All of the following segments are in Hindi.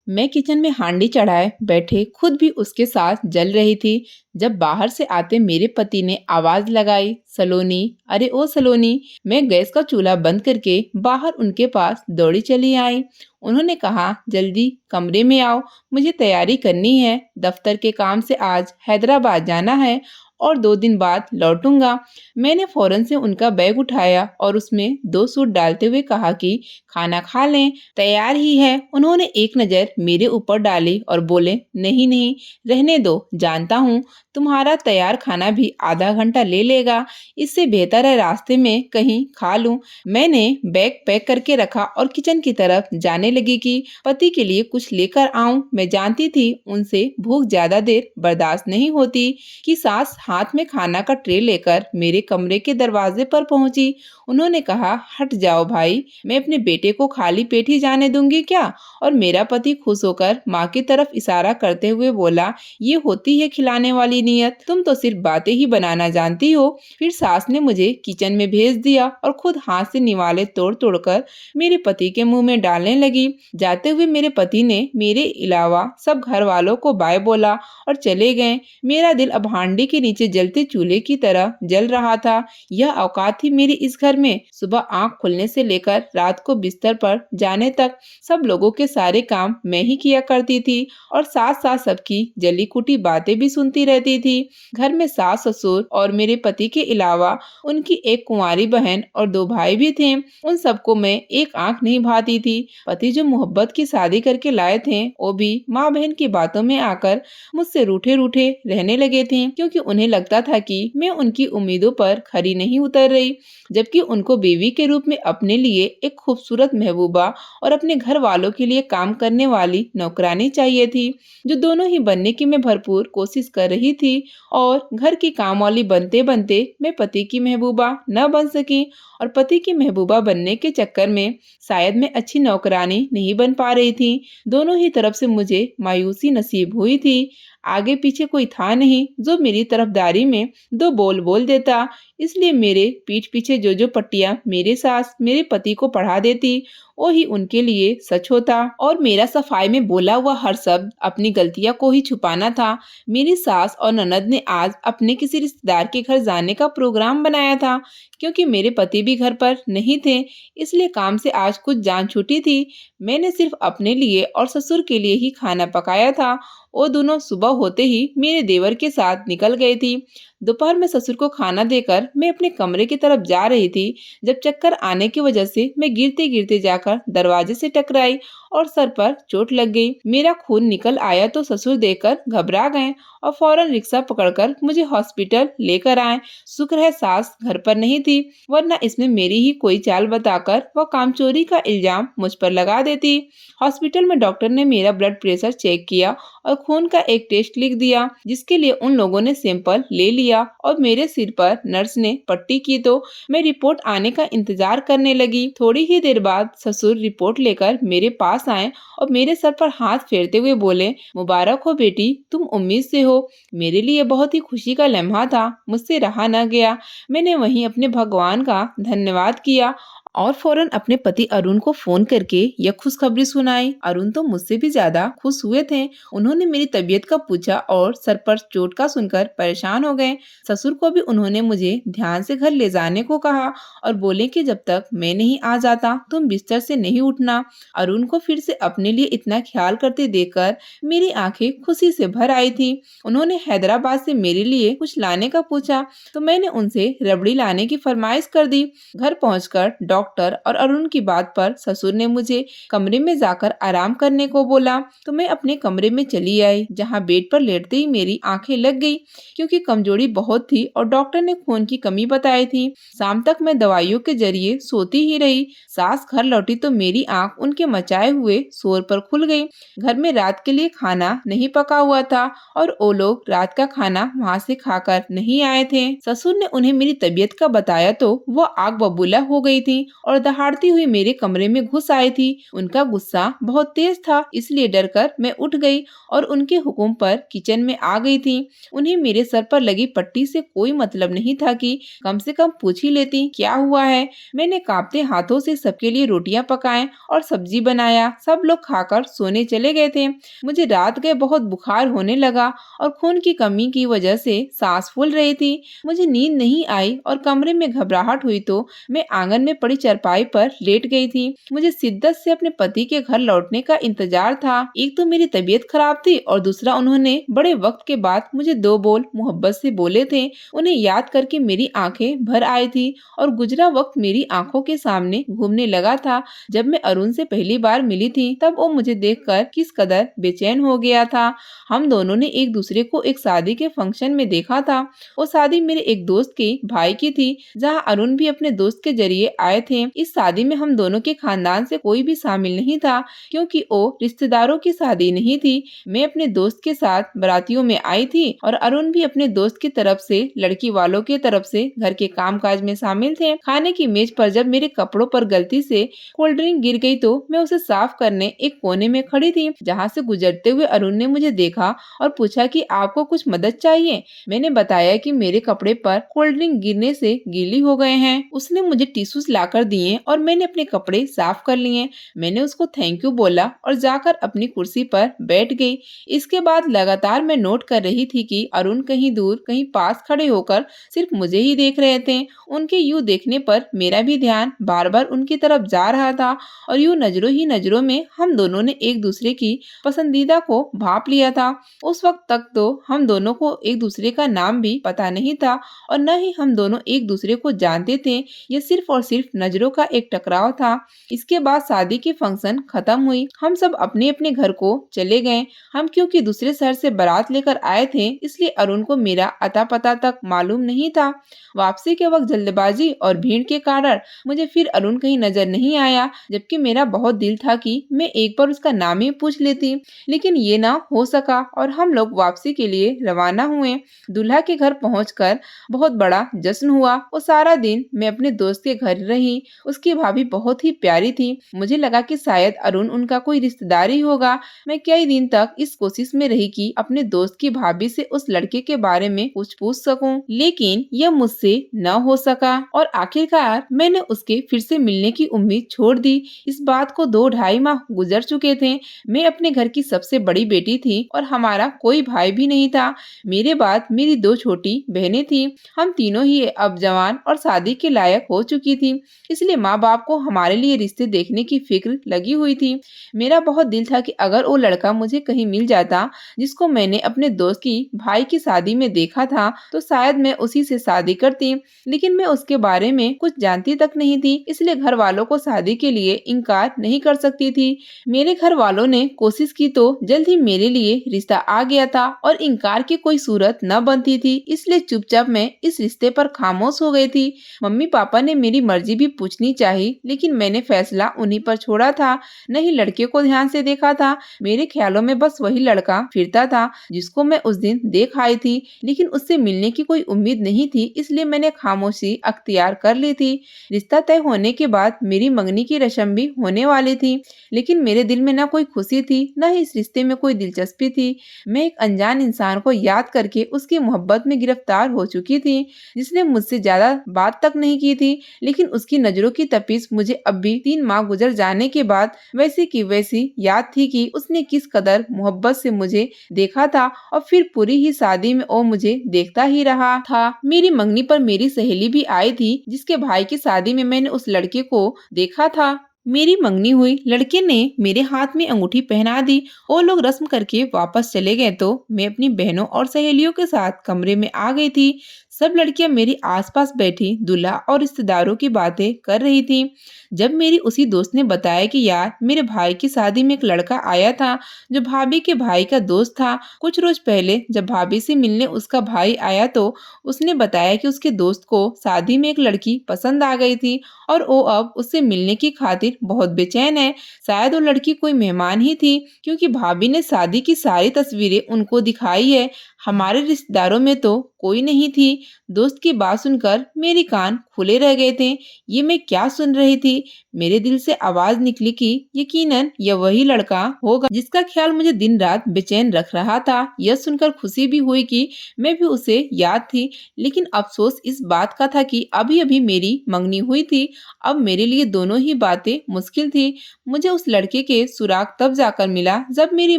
मैं किचन में हांडी चढ़ाए बैठे खुद भी उसके साथ जल रही थी जब बाहर से आते मेरे पति ने आवाज लगाई, सलोनी, अरे ओ सलोनी। मैं गैस का चूल्हा बंद करके बाहर उनके पास दौड़ी चली आई। उन्होंने कहा, जल्दी कमरे में आओ, मुझे तैयारी करनी है, दफ्तर के काम से आज हैदराबाद जाना है और 2 दिन बाद लौटूंगा। मैंने फौरन से उनका बैग उठाया और उसमें 2 सूट डालते हुए कहा कि खाना खा लें, तैयार ही है। उन्होंने एक नज़र मेरे ऊपर डाली और बोले, नहीं नहीं, रहने दो, जानता हूँ तुम्हारा तैयार खाना भी आधा घंटा ले लेगा, इससे बेहतर है रास्ते में कहीं खा लूं। मैंने बैग पैक करके रखा और किचन की तरफ जाने लगी कि पति के लिए कुछ लेकर आऊं। मैं जानती थी उनसे भूख ज्यादा देर बर्दाश्त नहीं होती कि सास हाथ में खाना का ट्रे लेकर मेरे कमरे के दरवाजे पर पहुंची। उन्होंने कहा, हट जाओ भाई, मैं अपने बेटे को खाली पेट ही जाने दूंगी क्या? और मेरा पति खुश होकर माँ की तरफ इशारा करते हुए बोला, ये होती है खिलाने वाली नियत, तुम तो सिर्फ बातें ही बनाना जानती हो। फिर सास ने मुझे किचन में भेज दिया और खुद हाथ से निवाले तोड़ तोड़ कर मेरे पति के मुंह में डालने लगी। जाते हुए मेरे पति ने मेरे अलावा सब घर वालों को बाय बोला और चले गए। मेरा दिल अब हांडी के नीचे जलते चूल्हे की तरह जल रहा था। यह औकात थी मेरी इस घर में। सुबह आंख खुलने से लेकर रात को बिस्तर पर जाने तक सब लोगों के सारे काम मैं ही किया करती थी और साथ साथ सबकी जली कुटी बातें भी सुनती रहती थी। घर में सास ससुर और मेरे पति के अलावा उनकी एक कुंवारी बहन और 2 भाई भी थे। उन सबको मैं एक आंख नहीं भाती थी। पति जो मोहब्बत की शादी करके लाए थे वो भी माँ बहन की बातों में आकर मुझसे रूठे रूठे रहने लगे थे, क्योंकि उन्हें लगता था कि मैं उनकी उम्मीदों पर खरी नहीं उतर रही, जबकि उनको बीवी के रूप में अपने लिए एक खूबसूरत महबूबा और अपने घर वालों के लिए काम करने वाली नौकरानी चाहिए थी, जो दोनों ही बनने की मैं भरपूर कोशिश कर रही थी। और घर की काम वाली बनते बनते मैं पति की महबूबा न बन सकी और पति की महबूबा बनने के चक्कर में शायद मैं अच्छी नौकरानी नहीं बन पा रही थी। दोनों ही तरफ से मुझे मायूसी नसीब हुई थी। आगे पीछे कोई था नहीं जो मेरी तरफदारी में 2 बोल बोल देता, इसलिए मेरे पीठ पीछे जो जो पट्टियां मेरे सास मेरे पति को पढ़ा देती वो ही उनके लिए सच होता और मेरा सफाई में बोला हुआ हर शब्द अपनी गलतियां को ही छुपाना था। मेरी सास और ननद ने आज अपने किसी रिश्तेदार के घर जाने का प्रोग्राम बनाया था। क्योंकि मेरे पति भी घर पर नहीं थे, इसलिए काम से आज कुछ जान छूटी थी। मैंने सिर्फ अपने लिए और ससुर के लिए ही खाना पकाया था। वो दोनों सुबह होते ही मेरे देवर के साथ निकल गई थी। दोपहर में ससुर को खाना देकर मैं अपने कमरे की तरफ जा रही थी जब चक्कर आने की वजह से मैं गिरते गिरते जाकर दरवाजे से टकराई और सर पर चोट लग गई। मेरा खून निकल आया तो ससुर देखकर घबरा गए और फौरन रिक्शा पकड़कर मुझे हॉस्पिटल लेकर आए। शुक्र है सास घर पर नहीं थी, वरना इसमें मेरी ही कोई चाल बताकर वह कामचोरी का इल्जाम मुझ पर लगा देती। हॉस्पिटल में डॉक्टर ने मेरा ब्लड प्रेशर चेक किया और खून का एक टेस्ट लिख दिया, जिसके लिए उन लोगों ने सैंपल ले लिया और मेरे सिर पर नर्स ने पट्टी की तो मैं रिपोर्ट आने का इंतजार करने लगी। थोड़ी ही देर बाद ससुर रिपोर्ट लेकर मेरे पास आए और मेरे सर पर हाथ फेरते हुए बोले, मुबारक हो बेटी, तुम उम्मीद से हो। मेरे लिए बहुत ही खुशी का लम्हा था, मुझसे रहा न गया। मैंने वहीं अपने भगवान का धन्यवाद किया और फौरन अपने पति अरुण को फोन करके यह खुशखबरी सुनाई। अरुण तो मुझसे भी ज्यादा खुश हुए थे। उन्होंने मेरी तबीयत का पूछा और सर पर चोट का सुनकर परेशान हो गए। ससुर को भी उन्होंने मुझे ध्यान से घर ले जाने को कहा और बोले कि जब तक मैं नहीं आ जाता तुम बिस्तर से नहीं उठना। अरुण को फिर से अपने लिए इतना ख्याल करते देखकर मेरी आंखें खुशी से भर आई थी। उन्होंने हैदराबाद से मेरे लिए कुछ लाने का पूछा तो मैंने उनसे रबड़ी लाने की फरमाइश कर दी। घर पहुंचकर डॉक्टर और अरुण की बात पर ससुर ने मुझे कमरे में जाकर आराम करने को बोला तो मैं अपने कमरे में चली आई, जहां बेड पर लेटते ही मेरी आंखें लग गई, क्योंकि कमजोरी बहुत थी और डॉक्टर ने खून की कमी बताई थी। शाम तक मैं दवाइयों के जरिए सोती ही रही। सास घर लौटी तो मेरी आंख उनके मचाए हुए शोर पर खुल गई। घर में रात के लिए खाना नहीं पका हुआ था और वो लोग रात का खाना वहाँ से खाकर नहीं आए थे। ससुर ने उन्हें मेरी तबीयत का बताया तो वो आग बबूला हो गई थी और दहाड़ती हुई मेरे कमरे में घुस आई थी। उनका गुस्सा बहुत तेज था, इसलिए डरकर मैं उठ गई और उनके हुक्म पर किचन में आ गई थी। उन्हें मेरे सर पर लगी पट्टी से कोई मतलब नहीं था कि कम से कम पूछ ही लेती क्या हुआ है। मैंने कांपते हाथों से सबके लिए रोटियां पकाएं और सब्जी बनाया। सब लोग खाकर सोने चले गए थे। मुझे रात गए बहुत बुखार होने लगा और खून की कमी की वजह से सांस फूल रही थी। मुझे नींद नहीं आई और कमरे में घबराहट हुई तो मैं आंगन में पड़ी चारपाई पर लेट गई थी। मुझे शिद्दत से अपने पति के घर लौटने का इंतजार था। एक तो मेरी तबीयत खराब थी और दूसरा उन्होंने बड़े वक्त के बाद मुझे दो बोल मोहब्बत से बोले थे। उन्हें याद करके मेरी आंखें भर आई थी और गुजरा वक्त मेरी आंखों के सामने घूमने लगा था। जब मैं अरुण से पहली बार मिली थी तब वो मुझे देखकर किस कदर बेचैन हो गया था। हम दोनों ने एक दूसरे को एक शादी के फंक्शन में देखा था। वो शादी मेरे एक दोस्त के भाई की थी, जहां अरुण भी अपने दोस्त के जरिए आए थे। इस शादी में हम दोनों के खानदान से कोई भी शामिल नहीं था, क्योंकि वो रिश्तेदारों की शादी नहीं थी। मैं अपने दोस्त के साथ बारातियों में आई थी और अरुण भी अपने दोस्त की तरफ से लड़की वालों की तरफ से घर के कामकाज में शामिल थे। खाने की मेज पर जब मेरे कपड़ों पर गलती से कोल्ड ड्रिंक गिर गई तो मैं उसे साफ करने एक कोने में खड़ी थी, जहाँ से गुजरते हुए अरुण ने मुझे देखा और पूछा कि आपको कुछ मदद चाहिए। मैंने बताया कि मेरे कपड़े पर कोल्ड ड्रिंक गिरने से गीली हो गए हैं। उसने मुझे टिश्यूज लाकर दिए और मैंने अपने कपड़े साफ कर लिए। मैंने उसको थैंक यू बोला और जाकर अपनी कुर्सी पर बैठ गई। इसके बाद लगातार मैं नोट कर रही थी कि अरुण कहीं दूर कहीं पास खड़े होकर सिर्फ मुझे ही देख रहे थे। उनके यूं देखने पर मेरा भी ध्यान बार बार उनकी तरफ जा रहा था और यूं नजरों ही नजरों में हम दोनों ने एक दूसरे की पसंदीदा को भाप लिया था। उस वक्त तक तो हम दोनों को एक दूसरे का नाम भी पता नहीं था और न ही हम दोनों एक दूसरे को जानते थे। ये सिर्फ और सिर्फ नजरों का एक टकराव था। इसके बाद शादी की फंक्शन खत्म हुई। हम सब अपने अपने घर को चले गए। हम क्योंकि दूसरे शहर से बारात लेकर आए थे, इसलिए अरुण को मेरा अता पता तक मालूम नहीं था। वापसी के वक्त जल्दबाजी और भीड़ के कारण मुझे फिर अरुण कहीं नजर नहीं आया, जबकि मेरा बहुत दिल था कि मैं एक बार उसका नाम ही पूछ लेती, लेकिन ये ना हो सका और हम लोग वापसी के लिए रवाना हुए। दूल्हा के घर पहुंचकर बहुत बड़ा जश्न हुआ। वो सारा दिन मैं अपने दोस्त के घर रही। उसकी भाभी बहुत ही प्यारी थी। मुझे लगा कि शायद अरुण उनका कोई रिश्तेदार ही होगा। मैं कई दिन तक इस कोशिश में रही कि अपने दोस्त की भाभी से उस लड़के के बारे में कुछ पूछ सकूं, लेकिन यह मुझसे न हो सका और आखिरकार मैंने उसके फिर से मिलने की उम्मीद छोड़ दी। इस बात को 2 ढाई माह गुजर चुके थे। मैं अपने घर की सबसे बड़ी बेटी थी और हमारा कोई भाई भी नहीं था। मेरे बाद मेरी 2 छोटी बहनें थी। हम तीनों ही अब जवान और शादी के लायक हो चुकी थी, इसलिए माँ बाप को हमारे लिए रिश्ते देखने की फिक्र लगी हुई थी। मेरा बहुत दिल था कि अगर वो लड़का मुझे कहीं मिल जाता जिसको मैंने अपने दोस्त की भाई की शादी में देखा था, तो शायद मैं उसी से शादी करती, लेकिन मैं उसके बारे में कुछ जानती तक नहीं थी, इसलिए घर वालों को शादी के लिए इनकार नहीं कर सकती थी। मेरे घर वालों ने कोशिश की तो जल्द ही मेरे लिए रिश्ता आ गया था और इनकार की कोई सूरत न बनती थी, इसलिए चुपचाप मैं इस रिश्ते पर खामोश हो गई थी। मम्मी पापा ने मेरी मर्जी भी पूछनी चाहिए, लेकिन मैंने फैसला उन्हीं पर छोड़ा था। नहीं लड़के को ध्यान से देखा था। मेरे ख्यालों में बस वही लड़का फिरता था जिसको मैं उस दिन देख आई थी, लेकिन उससे मिलने की कोई उम्मीद नहीं थी, इसलिए मैंने खामोशी अख्तियार कर ली थी। रिश्ता तय होने के बाद मेरी मंगनी की रस्म भी होने वाली थी, लेकिन मेरे दिल में न कोई खुशी थी, न ही इस रिश्ते में कोई दिलचस्पी थी। मैं एक अनजान इंसान को याद करके उसकी मोहब्बत में गिरफ्तार हो चुकी थी, जिसने मुझसे ज्यादा बात तक नहीं की थी, लेकिन उसकी नजरों की तपिश मुझे अब भी 3 माह गुजर जाने के बाद वैसी की वैसी याद थी कि उसने किस कदर मोहब्बत से मुझे देखा था और फिर पूरी ही शादी में वो मुझे देखता ही रहा था। मेरी मंगनी पर मेरी सहेली भी आई थी, जिसके भाई की शादी में मैंने उस लड़के को देखा था। मेरी मंगनी हुई, लड़के ने मेरे हाथ में अंगूठी पहना दी। वो लोग रस्म करके वापस चले गए तो मैं अपनी बहनों और सहेलियों के साथ कमरे में आ गई थी। सब लड़कियां मेरे आसपास बैठी दूल्हा और रिश्तेदारों की बातें कर रही थी। जब मेरी उसी दोस्त ने बताया कि यार मेरे भाई की शादी में एक लड़का आया था जो भाभी के भाई का दोस्त था। कुछ रोज पहले जब भाभी से मिलने उसका भाई आया तो उसने बताया कि उसके दोस्त को शादी में एक लड़की पसंद आ गई थी और वो अब उससे मिलने की खातिर बहुत बेचैन है। शायद वो लड़की कोई मेहमान ही थी, क्योंकि भाभी ने शादी की सारी तस्वीरें उनको दिखाई है। हमारे रिश्तेदारों में तो कोई नहीं थी। दोस्त की बात सुनकर मेरे कान खुले रह गए थे। ये मैं क्या सुन रही थी? मेरे दिल से आवाज निकली कि यकीनन यह वही लड़का होगा जिसका ख्याल मुझे दिन रात बेचैन रख रहा था। यह सुनकर खुशी भी हुई कि मैं भी उसे याद थी, लेकिन अफसोस इस बात का था कि अभी अभी मेरी मंगनी हुई थी। अब मेरे लिए दोनों ही बातें मुश्किल थी। मुझे उस लड़के के सुराग तब जाकर मिला जब मेरी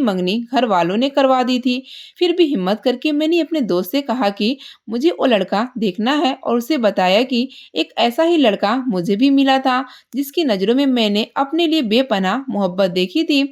मंगनी घर वालों ने करवा दी थी। फिर भी हिम्मत करके मैंने अपने दोस्त से कहा कि मुझे वो लड़का देखना है, और उसे बताया कि एक ऐसा ही लड़का मुझे भी मिला था जिसकी नजरों में मैंने अपने लिए बेपनाह मोहब्बत देखी थी।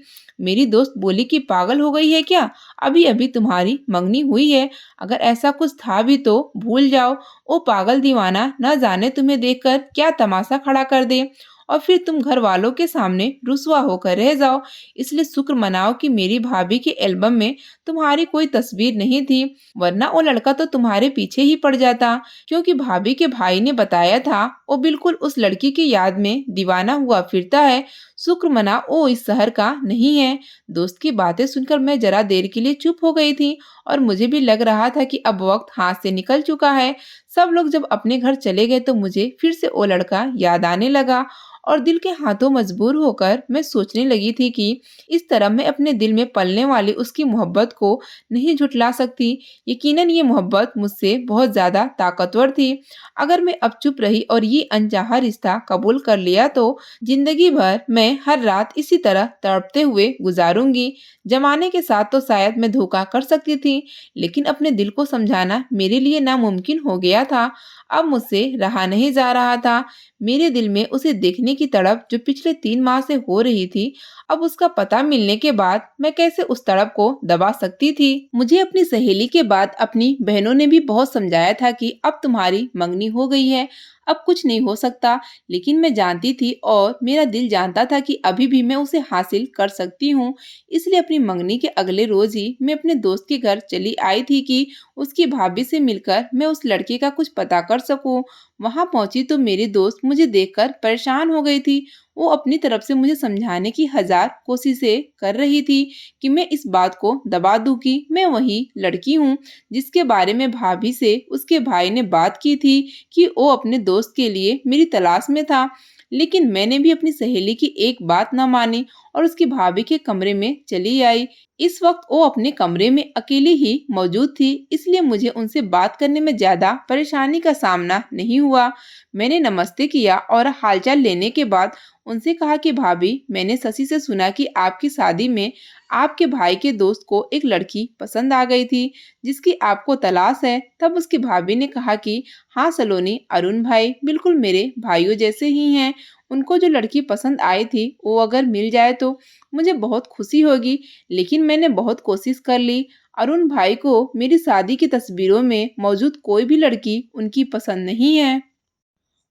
मेरी दोस्त बोली कि पागल हो गई है क्या? अभी अभी तुम्हारी मंगनी हुई है। अगर ऐसा कुछ था भी तो भूल जाओ। वो पागल दीवाना न जाने तुम्हें देखकर क्या तमाशा खड़ा कर दे, और फिर तुम घर वालों के सामने रुसवा होकर रह जाओ। इसलिए शुक्र मनाओ कि मेरी भाभी के एल्बम में तुम्हारी कोई तस्वीर नहीं थी, वरना वो लड़का तो तुम्हारे पीछे ही पड़ जाता। क्योंकि भाभी के भाई ने बताया था वो बिल्कुल उस लड़की की याद में दीवाना हुआ फिरता है। शुक्र मना वो इस शहर का नहीं है। दोस्त की बातें सुनकर मैं जरा देर के लिए चुप हो गई थी, और मुझे भी लग रहा था कि अब वक्त हाथ से निकल चुका है। सब लोग जब अपने घर चले गए तो मुझे फिर से वो लड़का याद आने लगा, और दिल के हाथों मजबूर होकर मैं सोचने लगी थी कि इस तरह मैं अपने दिल में पलने वाली उसकी मोहब्बत को नहीं झुठला सकती। यकीनन ये मोहब्बत मुझसे बहुत ज्यादा ताकतवर थी। अगर मैं अब चुप रही और ये अनचाहा रिश्ता कबूल कर लिया तो जिंदगी भर मैं हर रात इसी तरह तड़पते हुए गुजारूंगी। जमाने के साथ तो शायद मैं धोखा कर सकती थी, लेकिन अपने दिल को समझाना मेरे लिए नामुमकिन हो गया था। अब मुझसे रहा नहीं जा रहा था। मेरे दिल में उसे देखने की तड़प जो पिछले 3 माह से हो रही थी, अब उसका पता मिलने के बाद मैं कैसे उस तड़प को दबा सकती थी। मुझे अपनी सहेली के बाद अपनी बहनों ने भी बहुत समझाया था कि अब तुम्हारी मंगनी हो गई है, अब कुछ नहीं हो सकता। लेकिन मैं जानती थी और मेरा दिल जानता था कि अभी भी मैं उसे हासिल कर सकती हूँ। इसलिए अपनी मंगनी के अगले रोज ही मैं अपने दोस्त के घर चली आई थी कि उसकी भाभी से मिलकर मैं उस लड़के का कुछ पता कर सकूं। वहां पहुंची तो मेरी दोस्त मुझे देखकर परेशान हो गई थी। वो अपनी तरफ से मुझे समझाने की हजार कोशिशें कर रही थी कि मैं इस बात को दबा दूं कि मैं वही लड़की हूँ जिसके बारे में भाभी से उसके भाई ने बात की थी कि वो अपने दोस्त के लिए मेरी तलाश में था। लेकिन मैंने भी अपनी सहेली की एक बात न मानी और उसकी भाभी के कमरे में चली आई। इस वक्त वो अपने कमरे में अकेली ही मौजूद थी, इसलिए मुझे उनसे बात करने में ज्यादा परेशानी का सामना नहीं हुआ। मैंने नमस्ते किया और हालचाल लेने के बाद उनसे कहा कि भाभी, मैंने शशि से सुना कि आपकी शादी में आपके भाई के दोस्त को एक लड़की पसंद आ गई थी जिसकी आपको तलाश है। तब उसकी भाभी ने कहा कि हाँ सलोनी, अरुण भाई बिल्कुल मेरे भाइयों जैसे ही हैं। उनको जो लड़की पसंद आई थी वो अगर मिल जाए तो मुझे बहुत खुशी होगी। लेकिन मैंने बहुत कोशिश कर ली। अरुण भाई को मेरी शादी की तस्वीरों में मौजूद कोई भी लड़की उनकी पसंद नहीं है।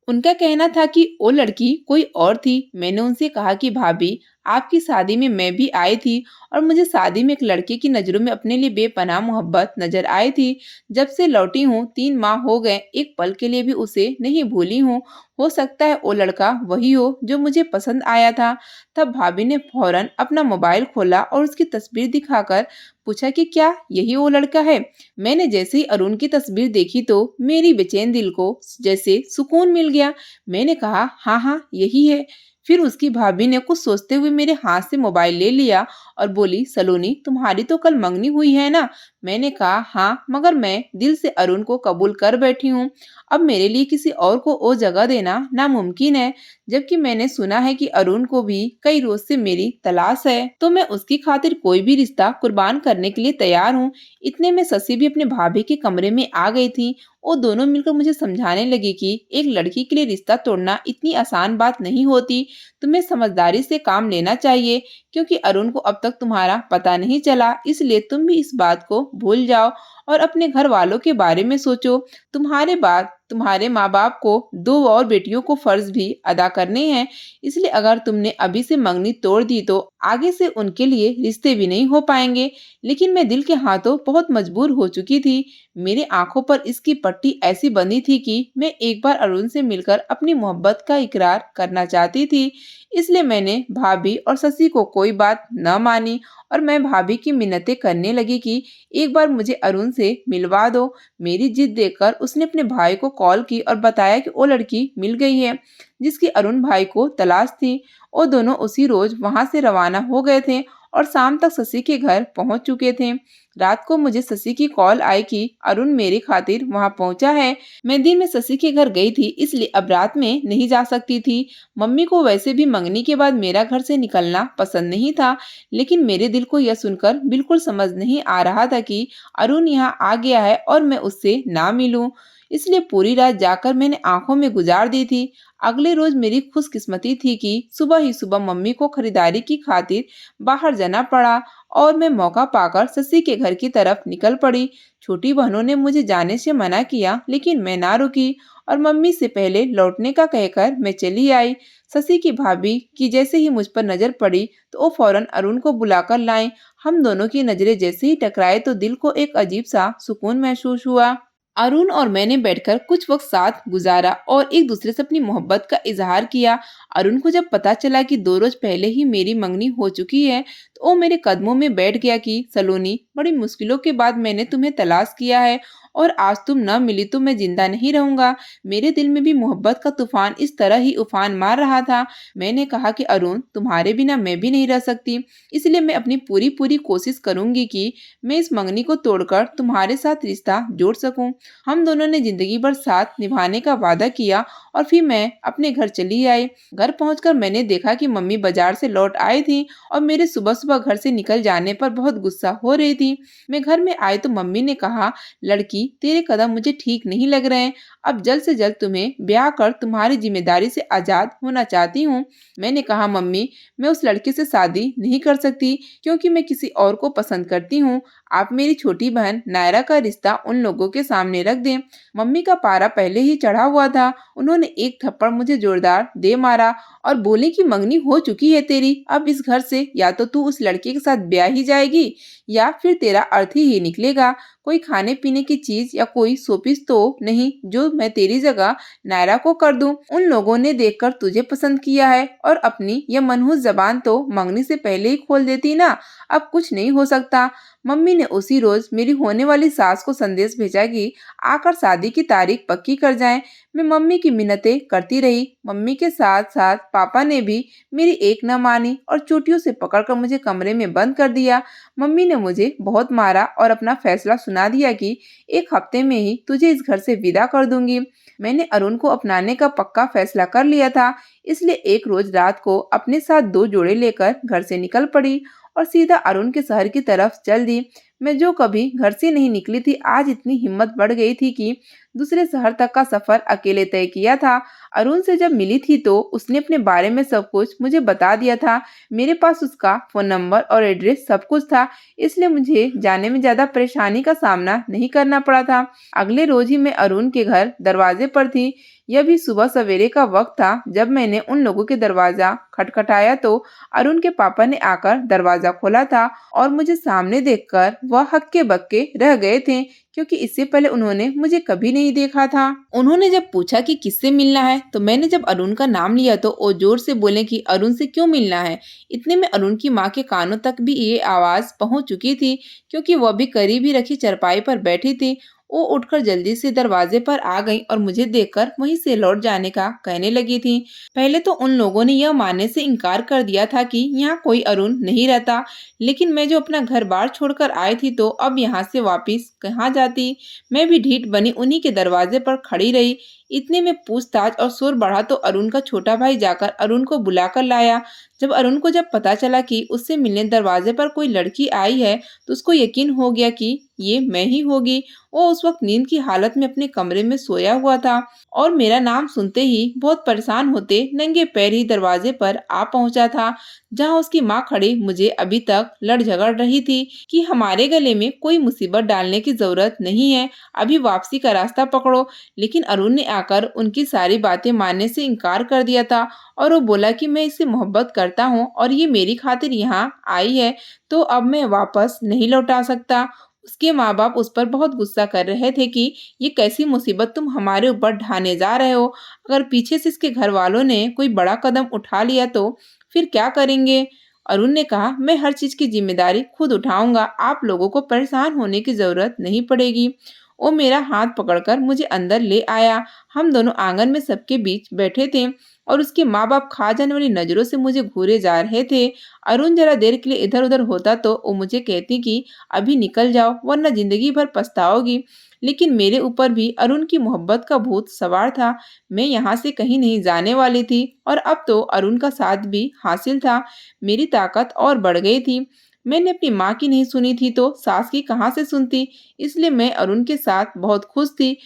उनका कहना था कि वो लड़की कोई और थी। मैंने उनसे कहा कि भाभी, आपकी शादी में मैं भी आई थी और मुझे शादी में एक लड़के की नजरों में अपने लिए बेपनाह मोहब्बत नजर आई थी। जब से लौटी हूँ 3 माह हो गए, एक पल के लिए भी उसे नहीं भूली हूँ। हो सकता है वो लड़का वही हो जो मुझे पसंद आया था। तब भाभी ने फौरन अपना मोबाइल खोला और उसकी तस्वीर दिखाकर पूछा कि क्या यही वो लड़का है। मैंने जैसे ही अरुण की तस्वीर देखी तो मेरी बेचैन दिल को जैसे सुकून मिल गया। मैंने कहा हाँ हाँ यही है। फिर उसकी भाभी ने कुछ सोचते हुए मेरे हाथ से मोबाइल ले लिया और बोली, सलोनी तुम्हारी तो कल मंगनी हुई है ना? मैंने कहा हाँ, मगर मैं दिल से अरुण को कबूल कर बैठी हूँ। अब मेरे लिए किसी और को वो जगह देना नामुमकिन है। जबकि मैंने सुना है कि अरुण को भी कई रोज से मेरी तलाश है, तो मैं उसकी खातिर कोई भी रिश्ता कुर्बान करने के लिए तैयार हूँ। इतने में शशि भी अपने भाभी के कमरे में आ गई थी। वो दोनों मिलकर मुझे समझाने लगी कि एक लड़की के लिए रिश्ता तोड़ना इतनी आसान बात नहीं होती। तुम्हें समझदारी से काम लेना चाहिए, क्योंकि अरुण को अब तक तुम्हारा पता नहीं चला। इसलिए तुम भी इस बात को भूल जाओ और अपने घर वालों के बारे में सोचो। तुम्हारे बाद तुम्हारे माँ बाप को 2 और बेटियों को फर्ज भी अदा करने हैं। इसलिए अगर तुमने अभी से मंगनी तोड़ दी तो आगे से उनके लिए रिश्ते भी नहीं हो पाएंगे। लेकिन मैं दिल के हाथों बहुत मजबूर हो चुकी थी। मेरी आंखों पर इसकी पट्टी ऐसी बंधी थी कि मैं एक बार अरुण से मिलकर अपनी मोहब्बत का इकरार करना चाहती थी। इसलिए मैंने भाभी और शशि को कोई बात न मानी और मैं भाभी की मिन्नतें करने लगी कि एक बार मुझे अरुण से मिलवा दो। मेरी जिद देखकर उसने अपने भाई को कॉल की और बताया कि वो लड़की मिल गई है जिसकी अरुण भाई को तलाश थी। वो दोनों उसी रोज वहां से रवाना हो गए थे और शाम तक शशि के घर पहुंच चुके थे। रात को मुझे शशि की कॉल आई कि अरुण मेरी खातिर वहां पहुंचा है। मैं दिन में शशि के घर गई थी, इसलिए अब रात में नहीं जा सकती थी। मम्मी को वैसे भी मंगनी के बाद मेरा घर से निकलना पसंद नहीं था, लेकिन मेरे दिल को यह सुनकर बिल्कुल समझ नहीं आ रहा था कि अरुण यहाँ आ गया है और मैं उससे ना मिलूं। इसलिए पूरी रात जाकर मैंने आंखों में गुजार दी थी। अगले रोज मेरी खुशकिस्मती थी कि सुबह ही सुबह मम्मी को खरीदारी की खातिर बाहर जाना पड़ा और मैं मौका पाकर शशि के घर की तरफ निकल पड़ी। छोटी बहनों ने मुझे जाने से मना किया, लेकिन मैं ना रुकी और मम्मी से पहले लौटने का कहकर मैं चली आई। शशि की भाभी की जैसे ही मुझ पर नजर पड़ी तो वो फौरन अरुण को बुलाकर लाए। हम दोनों की नजरें जैसे ही टकराए तो दिल को एक अजीब सा सुकून महसूस हुआ। अरुण और मैंने बैठकर कुछ वक्त साथ गुजारा और एक दूसरे से अपनी मोहब्बत का इजहार किया। अरुण को जब पता चला कि 2 रोज पहले ही मेरी मंगनी हो चुकी है तो वो मेरे कदमों में बैठ गया कि सलोनी, बड़ी मुश्किलों के बाद मैंने तुम्हें तलाश किया है और आज तुम न मिली तो मैं जिंदा नहीं रहूंगा। मेरे दिल में भी मोहब्बत का तूफान इस तरह ही उफान मार रहा था। मैंने कहा कि अरुण, तुम्हारे बिना मैं भी नहीं रह सकती, इसलिए मैं अपनी पूरी पूरी कोशिश करूंगी कि मैं इस मंगनी को तोड़कर तुम्हारे साथ रिश्ता जोड़ सकूं। हम दोनों ने जिंदगी भर साथ निभाने का वादा किया और फिर मैं अपने घर चली आई। घर पहुंचकर मैंने देखा कि मम्मी बाजार से लौट आई थी और मेरे सुबह सुबह घर से निकल जाने पर बहुत गुस्सा हो रही थी। मैं घर में आई तो मम्मी ने कहा, लड़की, तेरे कदम मुझे ठीक नहीं लग रहे हैं। अब जल्द से जल्द तुम्हें ब्याह कर तुम्हारी जिम्मेदारी से आजाद होना चाहती हूँ। मैंने कहा, मम्मी, मैं उस लड़के से शादी नहीं कर सकती क्योंकि मैं किसी और को पसंद करती हूँ। आप मेरी छोटी बहन नायरा का रिश्ता उन लोगों के सामने रख दें। मम्मी का पारा पहले ही चढ़ा हुआ था। उन्होंने एक थप्पड़ मुझे जोरदार दे मारा और बोले कि मंगनी हो चुकी है तेरी, अब इस घर से या तो तू उस लड़के के साथ ब्याह ही जाएगी या फिर तेरा अर्थी ही निकलेगा। कोई खाने पीने की चीज या कोई शोपीस तो नहीं जो मैं तेरी जगह नायरा को कर दूं। उन लोगों ने देखकर तुझे पसंद किया है और अपनी यह मनहूस जबान तो मंगनी से पहले ही खोल देती ना। अब कुछ नहीं हो सकता। मम्मी ने उसी रोज मेरी होने वाली सास को संदेश भेजा कि आकर शादी की तारीख पक्की कर जाएं। मैं मम्मी की मिन्नतें करती रही। मम्मी के साथ साथ पापा ने भी मेरी एक न मानी और चोटियों से पकड़कर मुझे कमरे में बंद कर दिया। मम्मी ने मुझे बहुत मारा और अपना फैसला सुना दिया कि 1 हफ्ते में ही तुझे इस घर से विदा कर दूंगी। मैंने अरुण को अपनाने का पक्का फैसला कर लिया था, इसलिए एक रोज रात को अपने साथ 2 जोड़े लेकर घर से निकल पड़ी और सीधा अरुण के शहर की तरफ चल दी। मैं जो कभी घर से नहीं निकली थी, आज इतनी हिम्मत बढ़ गई थी कि दूसरे शहर तक का सफर अकेले तय किया था। अरुण से जब मिली थी तो उसने अपने बारे में सब कुछ मुझे बता दिया था। मेरे पास उसका फोन नंबर और एड्रेस सब कुछ था, इसलिए मुझे जाने में ज्यादा परेशानी का सामना नहीं करना पड़ा था। अगले रोज ही मैं अरुण के घर दरवाजे पर थी। यह भी सुबह सवेरे का वक्त था। जब मैंने उन लोगों के दरवाजा खटखटाया तो अरुण के पापा ने आकर दरवाजा खोला था और मुझे सामने देखकर वह हक्के बक्के रह गए थे, क्योंकि इससे पहले उन्होंने मुझे कभी नहीं देखा था। उन्होंने जब पूछा कि किससे मिलना है तो मैंने जब अरुण का नाम लिया तो वो जोर से बोले कि अरुण से क्यों मिलना है। इतने में अरुण की माँ के कानों तक भी ये आवाज पहुंच चुकी थी, क्योंकि वह भी करीब ही रखी चारपाई पर बैठी थी। वो उठकर जल्दी से दरवाजे पर आ गई और मुझे देखकर वहीं से लौट जाने का कहने लगी थी। पहले तो उन लोगों ने यह मानने से इनकार कर दिया था कि यहाँ कोई अरुण नहीं रहता, लेकिन मैं जो अपना घर बार छोड़कर आई थी तो अब यहाँ से वापिस कहाँ जाती। मैं भी ढीठ बनी उन्हीं के दरवाजे पर खड़ी रही। इतने में पूछताछ और शोर बढ़ा तो अरुण का छोटा भाई जाकर अरुण को बुलाकर लाया। अरुण को जब पता चला कि उससे मिलने दरवाजे पर कोई लड़की आई है तो उसको यकीन हो गया कि ये मैं ही होगी। वो उस वक्त नींद की हालत में अपने कमरे में सोया हुआ था और मेरा नाम सुनते ही बहुत परेशान होते नंगे पैर ही दरवाजे पर आ पहुंचा था, जहां उसकी माँ खड़ी मुझे अभी तक लड़ झगड़ रही थी कि हमारे गले में कोई मुसीबत डालने की जरूरत नहीं है, अभी वापसी का रास्ता पकड़ो। लेकिन अरुण ने आकर उनकी सारी बातें मानने से इनकार कर दिया था और वो बोला कि मैं इससे मोहब्बत करता हूँ और ये मेरी खातिर यहाँ आई है तो अब मैं वापस नहीं लौटा सकता। उसके माँ बाप उस पर बहुत गुस्सा कर रहे थे कि ये कैसी मुसीबत तुम हमारे ऊपर ढाने जा रहे हो, अगर पीछे से इसके घर वालों ने कोई बड़ा कदम उठा लिया तो फिर क्या करेंगे। अरुण ने कहा, मैं हर चीज की जिम्मेदारी खुद उठाऊंगा, आप लोगों को परेशान होने की जरूरत नहीं पड़ेगी। वो मेरा हाथ पकड़कर मुझे अंदर ले आया। हम दोनों आंगन में सबके बीच बैठे थे और उसके माँ बाप खा जाने वाली नजरों से मुझे घूरे जा रहे थे। अरुण जरा देर के लिए इधर उधर होता तो वो मुझे कहती कि अभी निकल जाओ वरना जिंदगी भर पछताओगी। लेकिन मेरे ऊपर भी अरुण की मोहब्बत का भूत सवार था। मैं यहाँ से कहीं नहीं जाने वाली थी और अब तो अरुण का साथ भी हासिल था। मेरी ताकत और बढ़ गई थी। मैंने अपनी माँ की नहीं सुनी थी तो सास की कहाँ से सुनती। इसलिए मैं अरुण के साथ बहुत खुश थी।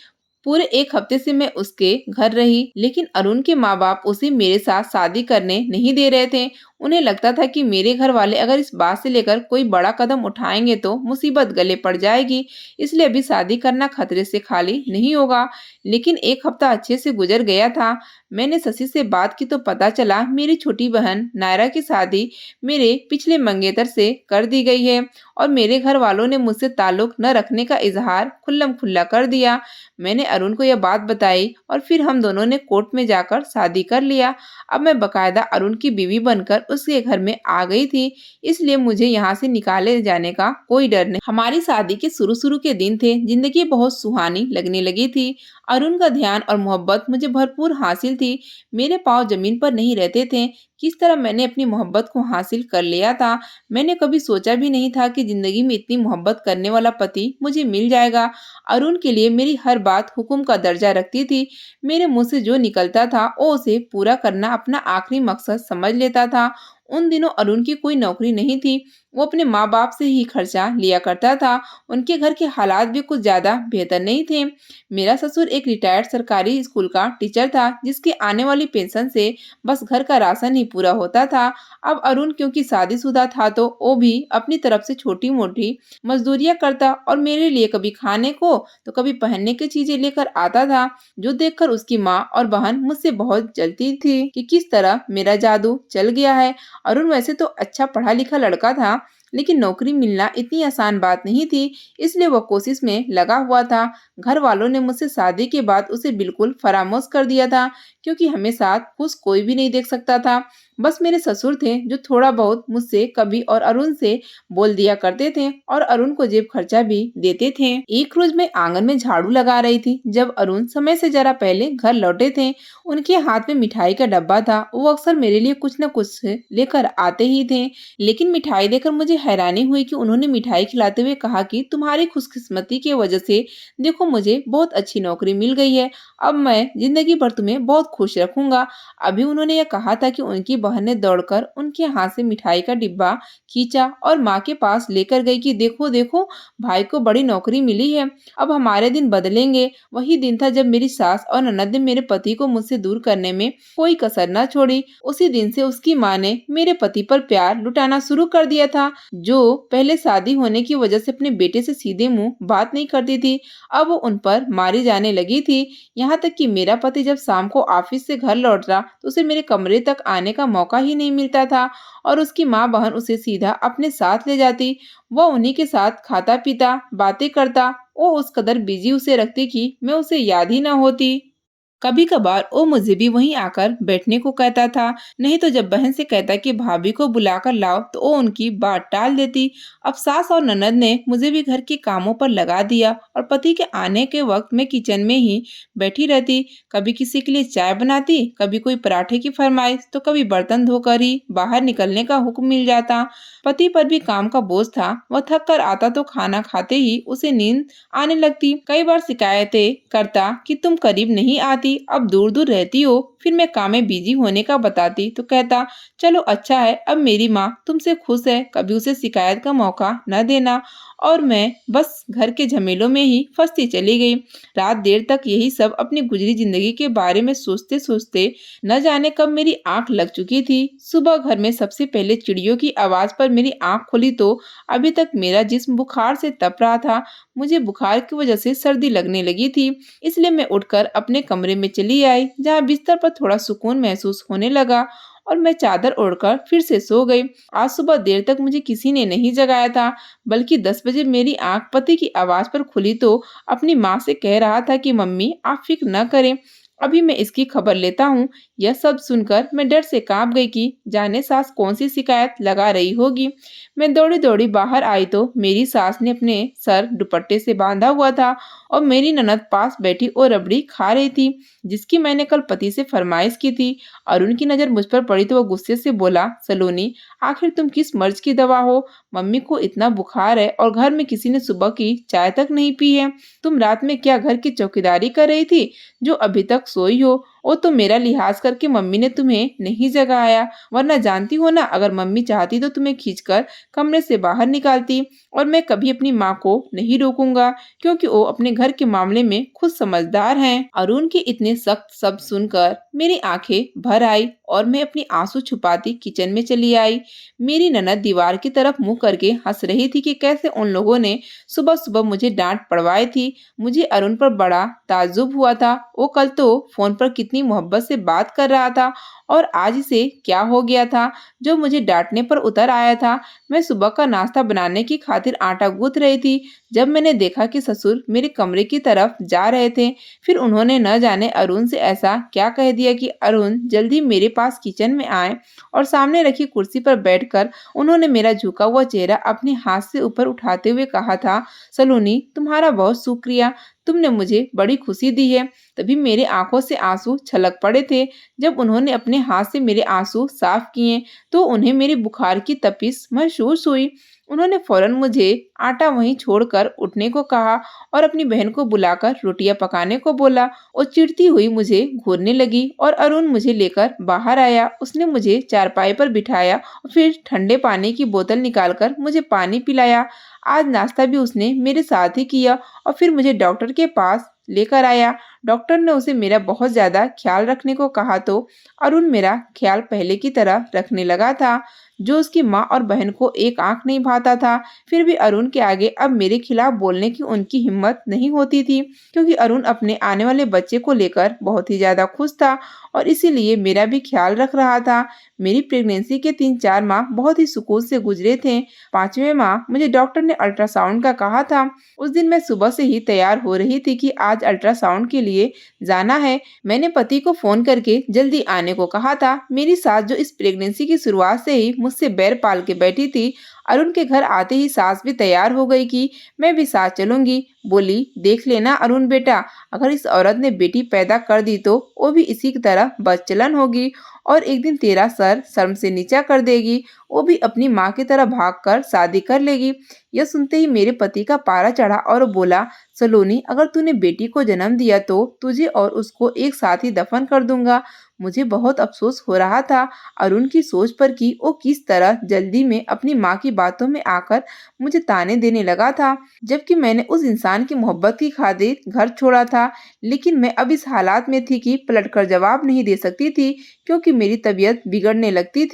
पूरे 1 हफ्ते से मैं उसके घर रही, लेकिन अरुण के माँ बाप उसे मेरे साथ शादी करने नहीं दे रहे थे। उन्हें लगता था कि मेरे घर वाले अगर इस बात से लेकर कोई बड़ा कदम उठाएंगे तो मुसीबत गले पड़ जाएगी, इसलिए अभी शादी करना खतरे से खाली नहीं होगा। लेकिन 1 हफ्ता अच्छे से गुजर गया था। मैंने शशि से बात की तो पता चला मेरी छोटी बहन नायरा की शादी मेरे पिछले मंगेतर से कर दी गई है और मेरे घर वालों ने मुझसे ताल्लुक न रखने का इजहार खुल्लम खुल्ला कर दिया। मैंने अरुण को यह बात बताई और फिर हम दोनों ने कोर्ट में जाकर शादी कर लिया। अब मैं बकायदा अरुण की बीवी बनकर उसके घर में आ गई थी, इसलिए मुझे यहाँ से निकाले जाने का कोई डर नहीं। हमारी शादी के शुरू शुरू के दिन थे, जिंदगी बहुत सुहानी लगने लगी थी। अरुण का ध्यान और मोहब्बत मुझे भरपूर हासिल थी। मेरे पाँव जमीन पर नहीं रहते थे। किस तरह मैंने अपनी मोहब्बत को हासिल कर लिया था। मैंने कभी सोचा भी नहीं था कि जिंदगी में इतनी मोहब्बत करने वाला पति मुझे मिल जाएगा। अरुण के लिए मेरी हर बात हुक्म का दर्जा रखती थी। मेरे मुंह से जो निकलता था वो उसे पूरा करना अपना आखिरी मकसद समझ लेता था। उन दिनों अरुण की कोई नौकरी नहीं थी। वो अपने माँ बाप से ही खर्चा लिया करता था। उनके घर के हालात भी कुछ ज्यादा बेहतर नहीं थे। मेरा ससुर एक रिटायर्ड सरकारी स्कूल का टीचर था, जिसकी आने वाली पेंशन से बस घर का राशन ही पूरा होता था। अब अरुण क्योंकि शादीशुदा था तो वो भी अपनी तरफ से छोटी मोटी मजदूरियां करता और मेरे लिए कभी खाने को तो कभी पहनने की चीजें लेकर आता था, जो देखकर उसकी माँ और बहन मुझसे बहुत जलती थी कि किस तरह मेरा जादू चल गया है। अरुण वैसे तो अच्छा पढ़ा लिखा लड़का था, लेकिन नौकरी मिलना इतनी आसान बात नहीं थी, इसलिए वह कोशिश में लगा हुआ था। घर वालों ने मुझसे शादी के बाद उसे बिल्कुल फरामोश कर दिया था, क्योंकि हमें साथ खुश कोई भी नहीं देख सकता था। बस मेरे ससुर थे जो थोड़ा बहुत मुझसे कभी और अरुण से बोल दिया करते थे और अरुण को जेब खर्चा भी देते थे। एक रोज मैं आंगन में झाड़ू लगा रही थी जब अरुण समय से जरा पहले घर लौटे थे। उनके हाथ में मिठाई का डब्बा था। वो अक्सर मेरे लिए कुछ न कुछ लेकर आते ही थे, लेकिन मिठाई देकर मुझे हैरानी हुई कि उन्होंने मिठाई खिलाते हुए कहा कि तुम्हारी खुशकिस्मती की वजह से देखो मुझे बहुत अच्छी नौकरी मिल गई है, अब मैं जिंदगी भर तुम्हें बहुत खुश रखूंगा। अभी उन्होंने यह कहा था कि उनकी बहन ने दौड़कर उनके हाथ से मिठाई का डिब्बा खींचा और माँ के पास लेकर गई कि देखो देखो भाई को बड़ी नौकरी मिली है, अब हमारे दिन बदलेंगे। वही दिन था जब मेरी सास और ननद ने मेरे पति को मुझसे दूर करने में कोई कसर न छोड़ी। उसी दिन से उसकी माँ ने मेरे पति पर प्यार लुटाना शुरू कर दिया था। जो पहले शादी होने की वजह से अपने बेटे से सीधे मुंह बात नहीं करती थी, अब वो उन पर मारी जाने लगी थी। यहाँ तक कि मेरा पति जब शाम को ऑफिस से घर लौटता तो उसे मेरे कमरे तक आने का मौका ही नहीं मिलता था और उसकी माँ बहन उसे सीधा अपने साथ ले जाती। वह उन्हीं के साथ खाता पीता बातें करता। वो उस कदर बिजी उसे रखती कि मैं उसे याद ही न होती। कभी कभार वो मुझे भी वहीं आकर बैठने को कहता था, नहीं तो जब बहन से कहता कि भाभी को बुलाकर लाओ तो वो उनकी बात टाल देती। अब सास और ननद ने मुझे भी घर के कामों पर लगा दिया और पति के आने के वक्त मैं किचन में ही बैठी रहती। कभी किसी के लिए चाय बनाती, कभी कोई पराठे की फरमाइश, तो कभी बर्तन धोकर ही बाहर निकलने का हुक्म मिल जाता। पति पर भी काम का बोझ था। वह थक कर आता तो खाना खाते ही उसे नींद आने लगती। कई बार शिकायतें करता कि तुम करीब नहीं आती, अब दूर दूर रहती हो। फिर मैं काम में बिजी होने का बताती तो कहता चलो अच्छा है, अब मेरी माँ तुमसे खुश है, कभी उसे शिकायत का मौका न देना। और मैं बस घर के झमेलों में ही फंसती चली गई। रात देर तक यही सब अपनी गुजरी जिंदगी के बारे में सोचते सोचते न जाने कब मेरी आंख लग चुकी थी। सुबह घर में सबसे पहले चिड़ियों की आवाज पर मेरी आंख खुली तो अभी तक मेरा जिस्म बुखार से तप रहा था। मुझे बुखार की वजह से सर्दी लगने लगी थी, इसलिए मैं उठकर अपने कमरे में चली आई, जहाँ बिस्तर पर थोड़ा सुकून महसूस होने लगा और मैं चादर ओढ़कर फिर से सो गई। आज सुबह देर तक मुझे किसी ने नहीं जगाया था, बल्कि 10 बजे मेरी आंख पति की आवाज पर खुली तो अपनी माँ से कह रहा था कि मम्मी आप फिक्र न करें, अभी मैं इसकी खबर लेता हूँ। यह सब सुनकर मैं डर से कांप गई कि जाने सास कौन सी शिकायत लगा रही होगी। मैं दौड़ी दौड़ी बाहर आई तो मेरी सास ने अपने सर दुपट्टे से बांधा हुआ था और मेरी ननद पास बैठी और रबड़ी खा रही थी, जिसकी मैंने कल पति से फरमाइश की थी। अरुण की नजर मुझ पर पड़ी तो वो गुस्से से बोला, सलोनी, आखिर तुम किस मर्ज की दवा हो? मम्मी को इतना बुखार है और घर में किसी ने सुबह की चाय तक नहीं पी है। तुम रात में क्या घर की चौकीदारी कर रही थी जो अभी तक सोई हो? वो तो मेरा लिहाज करके मम्मी ने तुम्हें नहीं जगाया, वरना जानती हो ना, अगर मम्मी चाहती तो तुम्हें खींचकर कमरे से बाहर निकालती। और मैं कभी अपनी माँ को नहीं रोकूंगा, क्योंकि वो अपने घर के मामले में खुद समझदार हैं। अरुण के इतने सख्त शब्द सुनकर मेरी आंखें भर आई और मैं अपनी आंसू छुपाती किचन में चली आई। मेरी ननद दीवार की तरफ मुंह करके हंस रही थी कि कैसे उन लोगों ने सुबह सुबह मुझे डांट पड़वाई थी। मुझे अरुण पर बड़ा ताज्जुब हुआ था। वो कल तो फोन पर कितनी मोहब्बत से बात कर रहा था और आज इसे क्या हो गया था जो मुझे डांटने पर उतर आया था। मैं सुबह का नाश्ता बनाने की खातिर आटा गूंथ रही थी जब मैंने देखा कि ससुर मेरे कमरे की तरफ जा रहे थे। फिर उन्होंने न जाने अरुण से ऐसा क्या कह दिया कि अरुण जल्दी मेरे पास किचन में आए और सामने रखी कुर्सी पर बैठकर उन्होंने मेरा झुका हुआ चेहरा अपने हाथ से ऊपर उठाते हुए कहा था, सलोनी, तुम्हारा बहुत शुक्रिया, तुमने मुझे बड़ी खुशी दी है। तभी मेरे आंखों से आंसू छलक पड़े थे। जब उन्होंने अपने हाथ से मेरे आंसू साफ किए तो उन्हें मेरे बुखार की तपिश महसूस हुई। उन्होंने फौरन मुझे आटा वहीं छोड़कर उठने को कहा और अपनी बहन को बुलाकर रोटियां पकाने को बोला। और चिढ़ती हुई मुझे घूरने लगी और अरुण मुझे लेकर बाहर आया। उसने मुझे चारपाई पर बिठाया और फिर ठंडे पानी की बोतल निकालकर मुझे पानी पिलाया। आज नाश्ता भी उसने मेरे साथ ही किया और फिर मुझे डॉक्टर के पास लेकर आया। डॉक्टर ने उसे मेरा बहुत ज्यादा ख्याल रखने को कहा तो अरुण मेरा ख्याल पहले की तरह रखने लगा था, जो उसकी माँ और बहन को एक आंख नहीं भाता था। फिर भी अरुण के आगे अब मेरे खिलाफ बोलने की उनकी हिम्मत नहीं होती थी, क्योंकि अरुण अपने आने वाले बच्चे को लेकर बहुत ही ज्यादा खुश था और इसीलिए मेरा भी ख्याल रख रहा था। मेरी प्रेगनेंसी के 3-4 माह बहुत ही सुकून से गुजरे थे। 5वें माह मुझे डॉक्टर ने अल्ट्रासाउंड का कहा था। उस दिन मैं सुबह से ही तैयार हो रही थी कि आज अल्ट्रासाउंड के लिए जाना है। मैंने पति को फोन करके जल्दी आने को कहा था। मेरी सास, जो इस प्रेगनेंसी की शुरुआत से ही मुझसे बैर पाल के बैठी थी, अरुण के घर आते ही सास भी तैयार हो गई कि मैं भी साथ चलूंगी। बोली, देख लेना अरुण बेटा, अगर इस औरत ने बेटी पैदा कर दी तो वो भी इसी की तरह बदचलन होगी और एक दिन तेरा सर शर्म से नीचा कर देगी। वो भी अपनी माँ की तरह भागकर शादी कर लेगी। यह सुनते ही मेरे पति का पारा चढ़ा और बोला, सलोनी, अगर तूने बेटी को जन्म दिया तो तुझे और उसको एक साथ ही दफन कर दूंगा। मुझे बहुत अफसोस हो रहा था अरुण की सोच पर कि वो किस तरह जल्दी में अपनी माँ की बातों में आकर मुझे ताने देने लगा था, जबकि मैंने उस इंसान की मोहब्बत की खातिर घर छोड़ा था। लेकिन मैं अब इस हालात में थी कि पलटकर जवाब नहीं दे सकती थी, क्योंकि मेरी तबीयत बिगड़ने लगती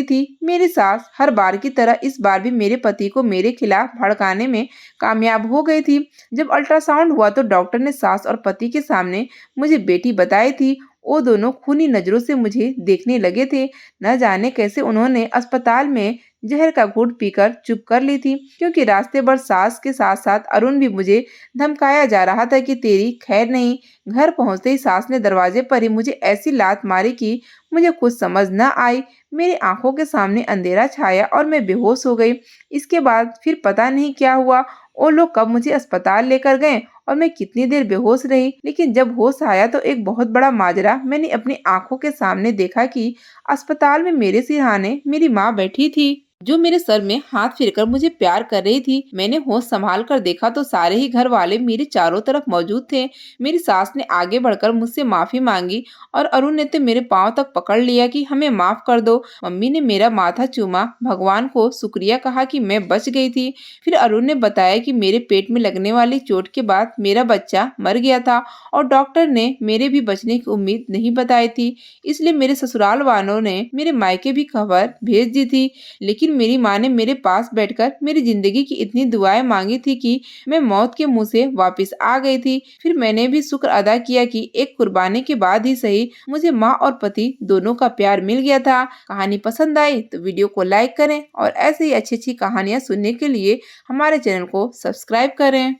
थी। मेरी सास हर बार की तरह इस बार भी मेरे पति को मेरे खिलाफ भड़काने में कामयाब हो गई थी। जब अल्ट्रासाउंड हुआ तो डॉक्टर ने सास और पति के सामने मुझे बेटी बताई थी। वो दोनों खूनी नजरों से मुझे देखने लगे थे। न जाने कैसे उन्होंने अस्पताल में जहर का घूंट पीकर चुप कर ली थी, क्योंकि रास्ते भर सास के साथ साथ अरुण भी मुझे धमकाया जा रहा था कि तेरी खैर नहीं। घर पहुंचते ही सास ने दरवाजे पर ही मुझे ऐसी लात मारी कि मुझे कुछ समझ न आई। मेरी आंखों के सामने अंधेरा छाया और मैं बेहोश हो गई। इसके बाद फिर पता नहीं क्या हुआ। वो लोग कब मुझे अस्पताल लेकर गए और मैं कितनी देर बेहोश रही, लेकिन जब होश आया तो एक बहुत बड़ा माजरा मैंने अपनी आंखों के सामने देखा कि अस्पताल में मेरे सिरहाने मेरी माँ बैठी थी, जो मेरे सर में हाथ फेरकर मुझे प्यार कर रही थी। मैंने होश संभाल कर देखा तो सारे ही घर वाले मेरे चारों तरफ मौजूद थे। मेरी सास ने आगे बढ़कर मुझसे माफी मांगी और अरुण ने तो मेरे पांव तक पकड़ लिया कि हमें माफ कर दो। मम्मी ने मेरा माथा चूमा, भगवान को शुक्रिया कहा कि मैं बच गई थी। फिर अरुण ने बताया कि मेरे पेट में लगने वाली चोट के बाद मेरा बच्चा मर गया था और डॉक्टर ने मेरे भी बचने की उम्मीद नहीं बताई थी, इसलिए मेरे ससुराल वालों ने मेरे मायके भी खबर भेज दी थी। लेकिन मेरी माँ ने मेरे पास बैठकर मेरी जिंदगी की इतनी दुआएं मांगी थी कि मैं मौत के मुंह से वापस आ गई थी। फिर मैंने भी शुक्र अदा किया कि एक कुर्बानी के बाद ही सही मुझे माँ और पति दोनों का प्यार मिल गया था। कहानी पसंद आई तो वीडियो को लाइक करें और ऐसे ही अच्छी अच्छी कहानियां सुनने के लिए हमारे चैनल को सब्सक्राइब करें।